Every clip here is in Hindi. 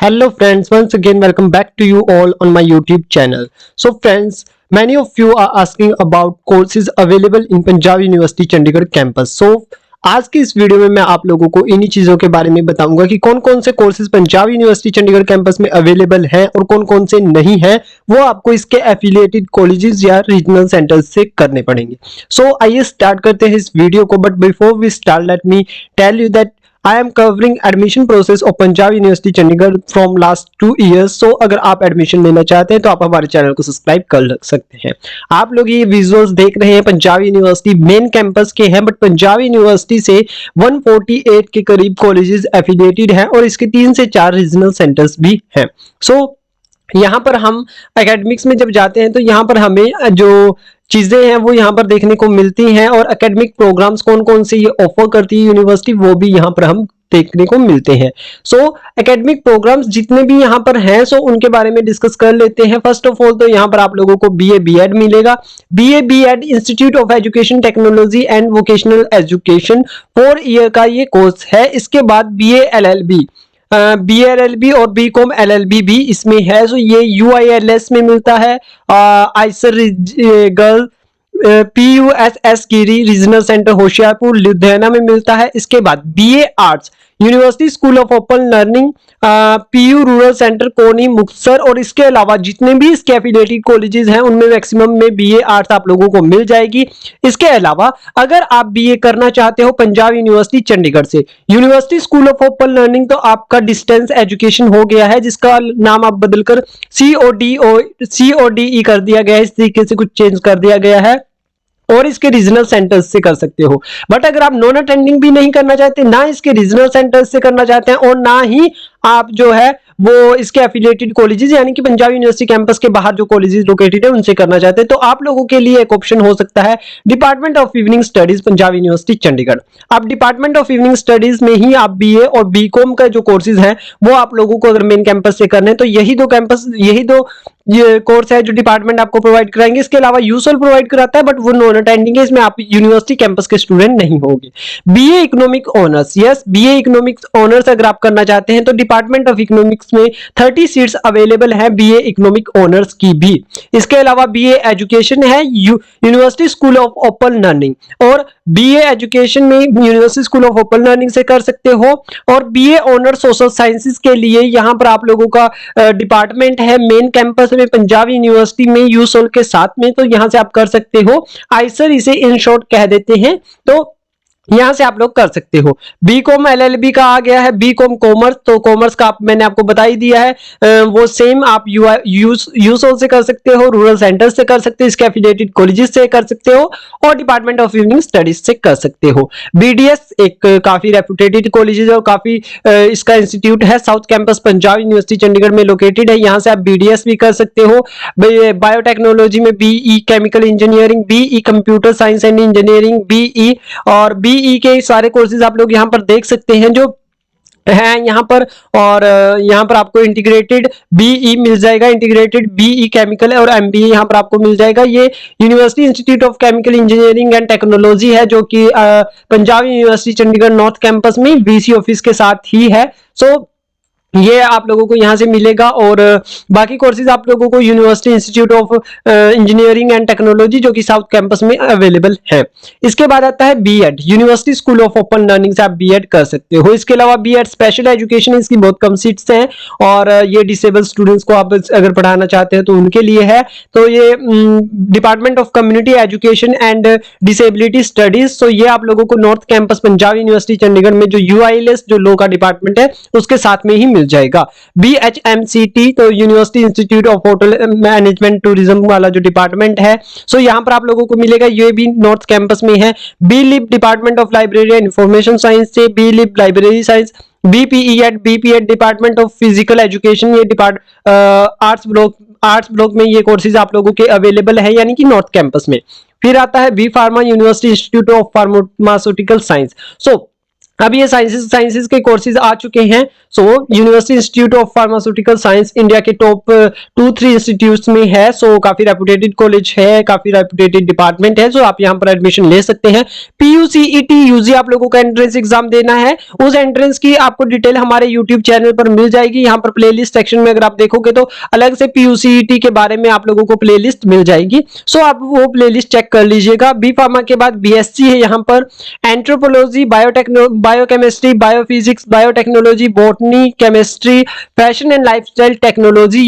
Hello friends, once again welcome back to you all on my YouTube channel. So friends, many of you are asking about courses available in Punjab University Chandigarh campus. So आज की इस वीडियो में मैं आप लोगों को इन्हीं चीज़ों के बारे में बताऊंगा कि कौन कौन से courses Punjab university Chandigarh campus में अवेलेबल हैं और कौन कौन से नहीं हैं, वो आपको इसके एफिलिएटेड कॉलेजेस या रीजनल सेंटर्स से करने पड़ेंगे। सो आइए स्टार्ट करते हैं इस वीडियो को। But before we start let me tell you that I am covering admission process of Punjab University Chandigarh from last 2 years. So अगर आप एडमिशन लेना चाहते हैं तो आप हमारे चैनल को सब्सक्राइब कर सकते हैं। आप लोग ये विजुअल्स देख रहे हैं पंजाब यूनिवर्सिटी मेन कैंपस के हैं, बट पंजाब यूनिवर्सिटी से 148 के करीब कॉलेजेस एफिलिएटेड हैं और इसके 3 से 4 रीजनल सेंटर्स भी हैं। सो यहाँ पर हम एकेडमिक्स में जब जाते हैं तो यहाँ पर हमें जो चीजें हैं वो यहाँ पर देखने को मिलती हैं और एकेडमिक प्रोग्राम्स कौन कौन से ये ऑफर करती है यूनिवर्सिटी वो भी यहाँ पर हम देखने को मिलते हैं। सो एकेडमिक प्रोग्राम्स जितने भी यहाँ पर हैं सो उनके बारे में डिस्कस कर लेते हैं। फर्स्ट ऑफ ऑल तो यहाँ पर आप लोगों को बीए बीएड मिलेगा। BA BEd institute of education technology and vocational education 4 year का ये कोर्स है। इसके बाद बीए एलएलबी BLLB और बीकॉम LLB भी इसमें है। सो ये UILS में मिलता है, आइसर गर्ल PUSS गिरी रीजनल सेंटर होशियारपुर लुधियाना में मिलता है। इसके बाद BA arts university school of open learning PU rural centre कोनी मुक्तसर, और इसके अलावा जितने भी इसके एफिलिएटेड कॉलेजेस हैं उनमें मैक्सिमम में BA आर्ट्स आप लोगों को मिल जाएगी। इसके अलावा अगर आप BA करना चाहते हो पंजाब यूनिवर्सिटी चंडीगढ़ से university school of open learning, तो आपका डिस्टेंस एजुकेशन हो गया है जिसका नाम आप बदलकर CODE कर दिया गया है। इस तरीके से कुछ चेंज कर दिया गया है और इसके रीजनल सेंटर्स से कर सकते हो। बट अगर आप नॉन अटेंडिंग भी नहीं करना चाहते, ना इसके रीजनल सेंटर्स से करना चाहते हैं और ना ही आप जो है वो इसके एफिलिएटेड कॉलेजेस यानी कि पंजाब यूनिवर्सिटी कैंपस के बाहर जो कॉलेजेस लोकेटेड है उनसे करना चाहते हैं, तो आप लोगों के लिए एक ऑप्शन हो सकता है department of evening studies Punjab university Chandigarh. आप डिपार्टमेंट ऑफ इवनिंग स्टडीज में ही आप बीए और बीकॉम का जो कोर्सेज हैं वो आप लोगों को अगर मेन कैंपस से करने हैं तो यही दो ये कोर्स है जो डिपार्टमेंट आपको प्रोवाइड कराएंगे। इसके अलावा यूसोल प्रोवाइड कराता है बट वो नॉन अटेंडिंग है, इसमें आप यूनिवर्सिटी कैंपस के स्टूडेंट नहीं होंगे। BA economic honours, yes BA economics honours अगर आप करना चाहते हैं तो डिपार्टमेंट ऑफ इकोनॉमिक्स में 30 सीट्स अवेलेबल है बीए इकोनॉमिक ऑनर्स की भी। इसके अलावा बीए एजुकेशन है university school of open learning, और बीए एजुकेशन में university school of open learning से कर सकते हो। और बीए ऑनर सोशल साइंसेस के लिए यहाँ पर आप लोगों का डिपार्टमेंट है मेन कैंपस में पंजाब यूनिवर्सिटी में यूसोल के साथ में, तो यहाँ से आप कर सकते हो। आइसर इसे इन शॉर्ट कह देते हैं, तो यहां से आप लोग कर सकते हो। बीकॉम एलएलबी का आ गया है बीकॉम कॉमर्स, तो कॉमर्स का मैंने आपको बता ही दिया है, वो सेम आप यूसोल से कर सकते हो, रूरल सेंटर से कर सकते हो, इसके एफिलिएटेड कॉलेजेस से कर सकते हो और डिपार्टमेंट ऑफ इवनिंग स्टडीज से कर सकते हो। बीडीएस एक काफी रेपुटेटेड कॉलेज है और काफी इसका इंस्टीट्यूट है, south campus Punjab university Chandigarh में लोकेटेड है, यहां से आप बीडीएस भी कर सकते हो। बायोटेक्नोलॉजी में BE chemical engineering, BE computer science and engineering, BE और बीई के सारे कोर्सेज आप लोग यहां पर देख सकते हैं जो है यहाँ पर। और यहाँ पर आपको इंटीग्रेटेड बीई मिल जाएगा, इंटीग्रेटेड बीई केमिकल और एमबीए यहाँ पर आपको मिल जाएगा। ये university institute of chemical engineering and technology है जो कि Punjab university Chandigarh north campus में वीसी ऑफिस के साथ ही है। सो ये आप लोगों को यहां से मिलेगा और बाकी कोर्सेज आप लोगों को university institute of engineering and technology जो कि साउथ कैंपस में अवेलेबल है। इसके बाद आता है BEd university school of open learning से आप बीएड कर सकते हो। इसके अलावा बीएड स्पेशल एजुकेशन, इसकी बहुत कम सीट्स हैं और ये डिसेबल स्टूडेंट्स को आप अगर पढ़ाना चाहते हैं तो उनके लिए है। तो ये department of community education and disability studies, तो ये आप लोगों को north campus Punjab university Chandigarh में जो UILS जो लॉ का डिपार्टमेंट है उसके साथ में ही मिल जाएगा। BHMCT तो university institute of hotel management tourism वाला जो डिपार्टमेंट है, सो यहां पर आप लोगों को मिलेगा, ये भी नॉर्थ कैंपस में है। BLIB department of library and information science से BLIB library science, BPED department of physical education, ये आर्ट्स ब्लॉक में ये कोर्सेज आप लोगों के अवेलेबल है यानी कि नॉर्थ कैंपस में। फिर आता है B pharma university institute of pharmaceutical science. So अब ये साइंसेस के कोर्सेज आ चुके हैं। So university institute of pharmaceutical science India के टॉप 2-3 इंस्टीट्यूट्स में है। सो काफी रेपुटेटेड कॉलेज है, काफी रेपुटेटेड डिपार्टमेंट है। सो आप यहाँ पर एडमिशन ले सकते हैं। पीयूसीईटी यूजी आप लोगों को एंट्रेंस एग्जाम देना है। उस एंट्रेंस की आपको डिटेल हमारे यूट्यूब चैनल पर मिल जाएगी। यहाँ पर प्लेलिस्ट सेक्शन में अगर आप देखोगे तो अलग से पीयूसीईटी के बारे में आप लोगों को प्लेलिस्ट मिल जाएगी। सो आप वो प्लेलिस्ट चेक कर लीजिएगा। बी फार्मा के बाद बीएससी है यहाँ पर, anthropology, biochemistry, biophysics, biotechnology, botany, chemistry, fashion and lifestyle technology,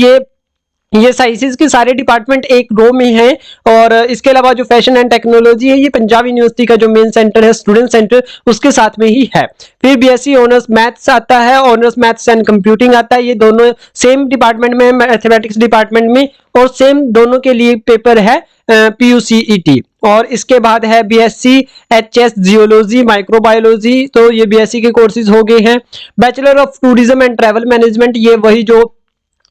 ये साइंसेस के सारे डिपार्टमेंट एक रो में हैं। और इसके अलावा जो फैशन एंड टेक्नोलॉजी है ये पंजाब यूनिवर्सिटी का जो मेन सेंटर है, स्टूडेंट सेंटर, उसके साथ में ही है। फिर बीएससी ऑनर्स मैथ्स आता है, ऑनर्स मैथ्स एंड कंप्यूटिंग आता है। ये दोनों सेम डिपार्टमेंट में, मैथमेटिक्स डिपार्टमेंट में, और सेम दोनों के लिए पेपर है पीयूसीईटी। और इसके बाद है बीएससी एचएस जियोलॉजी, माइक्रोबायोलॉजी, तो ये बीएससी के कोर्सेज हो गए हैं। Bachelor of tourism and travel management, ये वही जो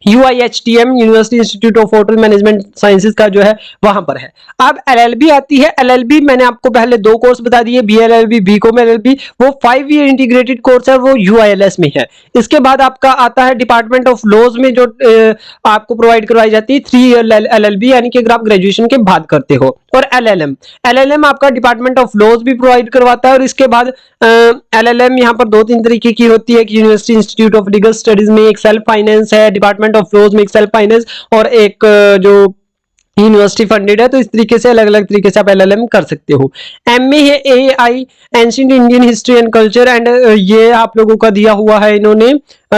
UIHTM university institute of hotel management sciences का जो है वहां पर है। अब LLB आती है। LLB मैंने आपको पहले 2 कोर्स बता दिए, BLLB, BCom LLB, वो 5 ईयर इंटीग्रेटेड कोर्स है, वो UILS में है। इसके बाद आपका आता है डिपार्टमेंट ऑफ लॉज में जो आपको प्रोवाइड करवाई जाती है 3 ईयर LLB, यानी कि अगर आप ग्रेजुएशन के बाद करते हो। और LLM आपका डिपार्टमेंट ऑफ लॉज भी प्रोवाइड करवाता है। और इसके बाद LLM यहाँ पर 2-3 तरीके की होती है कि university institute of legal studies में एक सेल्फ फाइनेंस है, डिपार्टमेंट ऑफ लॉज में एक सेल्फ फाइनेंस, और एक जो यूनिवर्सिटी फंडेड है। तो इस तरीके से अलग अलग तरीके से आप LLM कर सकते हो। MA है AI ancient Indian history and culture, and ये आप लोगों का दिया हुआ है इन्होंने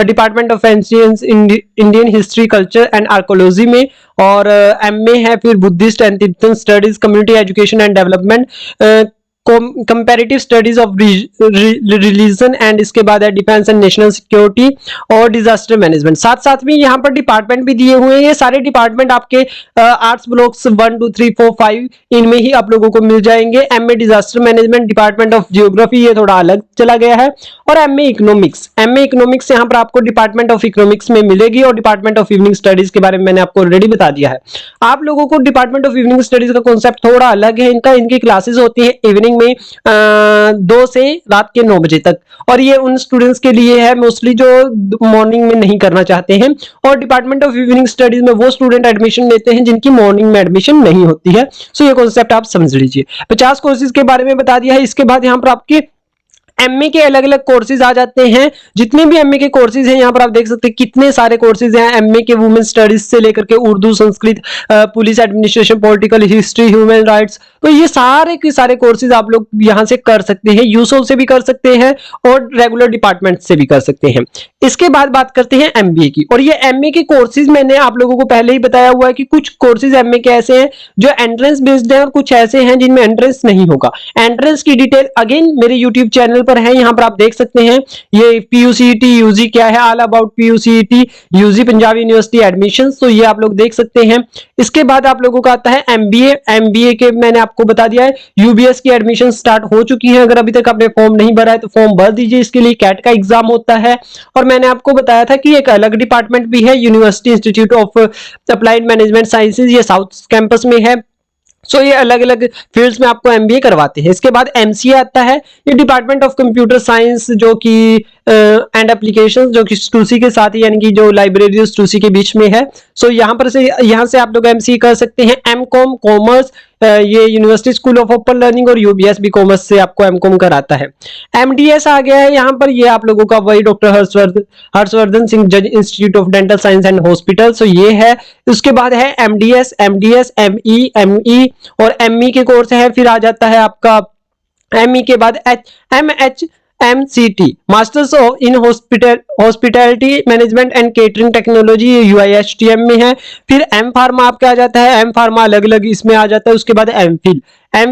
department of ancient Indian history culture and archaeology में। और MA है फिर Buddhist and Tibetan studies, community education and development, comparative studies of religion, and इसके बाद है डिफेंस एंड नेशनल सिक्योरिटी और डिजास्टर मैनेजमेंट। साथ साथ में यहाँ पर डिपार्टमेंट भी दिए हुए हैं। ये सारे डिपार्टमेंट आपके आर्ट्स ब्लॉक्स 1 2 3 4 5 इनमें ही आप लोगों को मिल जाएंगे। MA disaster management, department of geography, ये थोड़ा अलग चला गया है। और MA इकोनॉमिक्स यहाँ पर आपको डिपार्टमेंट ऑफ इकोनॉमिक्स में मिलेगी। और डिपार्टमेंट ऑफ इवनिंग स्टडीज के बारे में मैंने आपको ऑलरेडी बता दिया है। आप लोगों को डिपार्टमेंट ऑफ इवनिंग स्टडीज का कॉन्सेप्ट थोड़ा अलग है। इनकी क्लासेस होती है इवनिंग में 2 से रात के 9 बजे तक, और ये उन स्टूडेंट्स के लिए है मोस्टली जो मॉर्निंग में नहीं करना चाहते हैं। और डिपार्टमेंट ऑफ इवनिंग स्टडीज में वो स्टूडेंट एडमिशन लेते हैं जिनकी मॉर्निंग में एडमिशन नहीं होती है। सो ये कॉन्सेप्ट आप समझ लीजिए। 50 कोर्सेज के बारे में बता दिया है। इसके बाद यहाँ पर आपके MA के अलग अलग कोर्सेज आ जाते हैं। जितने भी MA के कोर्सेज हैं यहाँ पर आप देख सकते हैं कितने सारे कोर्सेज हैं। MA के वुमेन स्टडीज से लेकर के Urdu, Sanskrit, police administration, political history, human rights, तो ये सारे के सारे कोर्सेज आप लोग यहाँ से कर सकते हैं। यूसोल से भी कर सकते हैं और रेगुलर डिपार्टमेंट से भी कर सकते हैं। इसके बाद बात करते हैं MBA की। और ये MA के कोर्सेज मैंने आप लोगों को पहले ही बताया हुआ है कि कुछ कोर्सेज MA के ऐसे हैं जो एंट्रेंस बेस्ड है और कुछ ऐसे हैं जिनमें एंट्रेंस नहीं होगा। एंट्रेंस की डिटेल अगेन मेरे यूट्यूब चैनल पर है, यहाँ पर आप देख सकते हैं। ये पीयूसीईटी यूजी क्या है, all about PUCET UG Punjab university admission, तो ये आप लोग देख सकते हैं। इसके बाद आप लोगों का आता है MBA के मैंने आपको बता दिया है UBS की एडमिशन स्टार्ट हो चुकी है। अगर अभी तक आपने फॉर्म नहीं भरा है तो फॉर्म भर दीजिए, इसके लिए कैट का एग्जाम होता है। और मैंने आपको बताया था कि एक अलग डिपार्टमेंट भी है, university institute of applied management sciences, ये साउथ कैंपस में है। सो ये अलग अलग फील्ड्स में आपको MBA करवाते हैं। इसके बाद MCA आता है, ये डिपार्टमेंट ऑफ कंप्यूटर साइंस जो कि एंड एप्लीकेशंस, जो कि स्टूसी के साथ यानी कि जो लाइब्रेरी और स्टूसी के बीच में है। सो यहाँ से आप लोग MCA कर सकते हैं। MCOM कॉमर्स, ये university school of open learning और UBS भी कॉमर्स से आपको MCOM कराता है। MDS आ गया है यहाँ पर, ये आप लोगों का वही डॉक्टर हर्षवर्धन सिंह जज institute of dental science and hospital, so ये है। उसके बाद है MDS, ME और ME के कोर्स है। फिर आ जाता है आपका ME के बाद MHMCT, masters in hospitality management and catering technology, UIHTM में है। फिर M फार्मा आपका आ जाता है, M फार्मा अलग अलग इसमें आ जाता है। उसके बाद M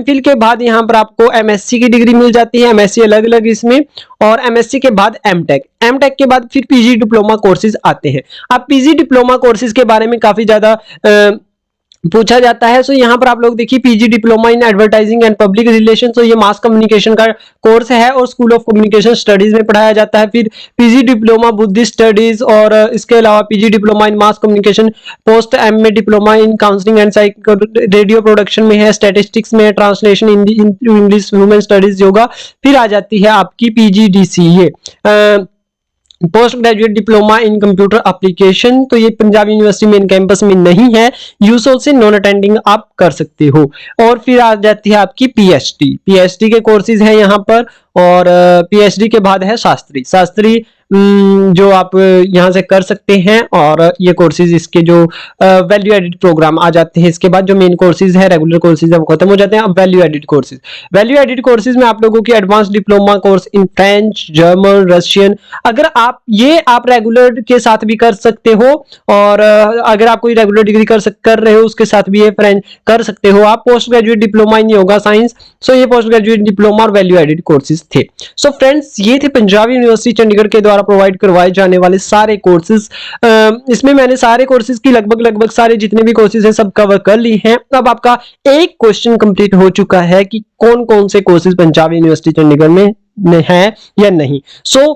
फिल के बाद यहाँ पर आपको MSc की डिग्री मिल जाती है, MSc अलग अलग इसमें। और MSc के बाद M.Tech के बाद फिर PG डिप्लोमा कोर्सेज आते हैं। अब PG डिप्लोमा कोर्सेज के बारे में काफी ज्यादा पूछा जाता है। सो यहाँ पर आप लोग देखिए PG diploma in advertising and public relation, तो ये मास कम्युनिकेशन का कोर्स है और स्कूल ऑफ कम्युनिकेशन स्टडीज में पढ़ाया जाता है। फिर पीजी डिप्लोमा बुद्धिस्ट स्टडीज, और इसके अलावा PG diploma in mass communication, post MA diploma in counselling and psycho radio production में है, स्टैटिस्टिक्स में है, translation English human studies yoga. फिर आ जाती है आपकी पीजीडीसीए पोस्ट ग्रेजुएट डिप्लोमा इन कंप्यूटर एप्लीकेशन, तो ये पंजाब यूनिवर्सिटी मेन कैंपस में नहीं है, यूसोल से नॉन अटेंडिंग आप कर सकते हो। और फिर आ जाती है आपकी पीएचडी, पीएचडी के कोर्सेज हैं यहाँ पर, और पीएचडी के बाद है शास्त्री जो आप यहाँ से कर सकते हैं, और ये कोर्सेज इसके जो वैल्यू एडिड प्रोग्राम आ जाते हैं। इसके बाद जो मेन कोर्सेज है, रेगुलर कोर्सेज है, वो खत्म हो जाते हैं। अब वैल्यू एडिड कोर्सेज में आप लोगों की advance diploma course in French, German, Russian, अगर आप रेगुलर के साथ भी कर सकते हो, और अगर आप कोई रेगुलर डिग्री कर रहे हो उसके साथ भी ये फ्रेंच कर सकते हो आप। Post graduate diploma in yoga science, so ये पोस्ट ग्रेजुएट डिप्लोमा और वैल्यू एडिड कोर्सेज थे। सो फ्रेंड्स, ये थे पंजाब यूनिवर्सिटी चंडीगढ़ के द्वारा प्रोवाइड करवाए जाने वाले सारे कोर्सेज। इसमें मैंने सारे कोर्सेज की लगभग सारे जितने भी कोर्सेज हैं सब कवर कर ली हैं। अब आपका एक क्वेश्चन कंप्लीट हो चुका है कि कौन कौन से कोर्सेज पंजाब यूनिवर्सिटी चंडीगढ़ में है या नहीं। सो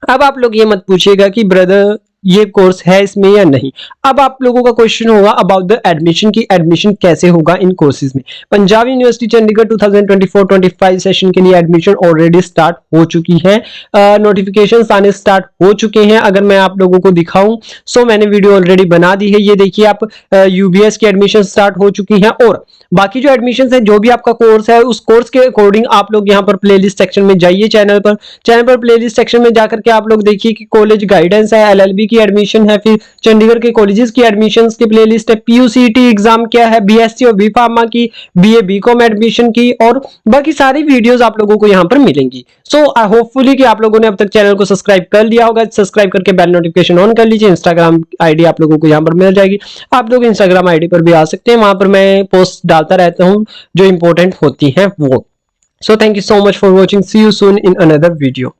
अब आप लोग ये मत पूछिएगा कि ब्रदर ये कोर्स है इसमें या नहीं। अब आप लोगों का क्वेश्चन होगा अबाउट द एडमिशन की एडमिशन कैसे होगा इन कोर्सेज में। पंजाब यूनिवर्सिटी चंडीगढ़ 2024-25 सेशन के लिए एडमिशन ऑलरेडी स्टार्ट हो चुकी है, नोटिफिकेशंस आने स्टार्ट हो चुके हैं। अगर मैं आप लोगों को दिखाऊं, सो मैंने वीडियो ऑलरेडी बना दी है, ये देखिए आप यूबीएस की एडमिशन स्टार्ट हो चुकी है, और बाकी जो एडमिशन है जो भी आपका कोर्स है उस कोर्स के अकॉर्डिंग आप लोग यहाँ पर प्लेलिस्ट सेक्शन में जाइए, चैनल पर प्लेलिस्ट सेक्शन में जाकर के आप लोग देखिए कि कॉलेज गाइडेंस है, एलएलबी की एडमिशन है, फिर चंडीगढ़ के कॉलेजेस की एडमिशंस की प्लेलिस्ट है, पीयूसीटी एग्जाम क्या है, बीएससी और बी फार्मा की, बीए बीकॉम एडमिशन की, और बाकी सारी वीडियोस आप लोगों को यहाँ पर मिलेंगी। सो होपफुली कि आप लोगों ने अब तक चैनल को सब्सक्राइब कर लिया होगा, सब्सक्राइब करके बेल नोटिफिकेशन ऑन कर लीजिए। इंस्टाग्राम आईडी आप लोगों को यहाँ पर मिल जाएगी, आप लोग इंस्टाग्राम आईडी पर भी आ सकते हैं, वहां पर मैं पोस्ट डालता रहता हूँ जो इंपॉर्टेंट होती हैं वो। So thank you so much for watching, see you soon in another video.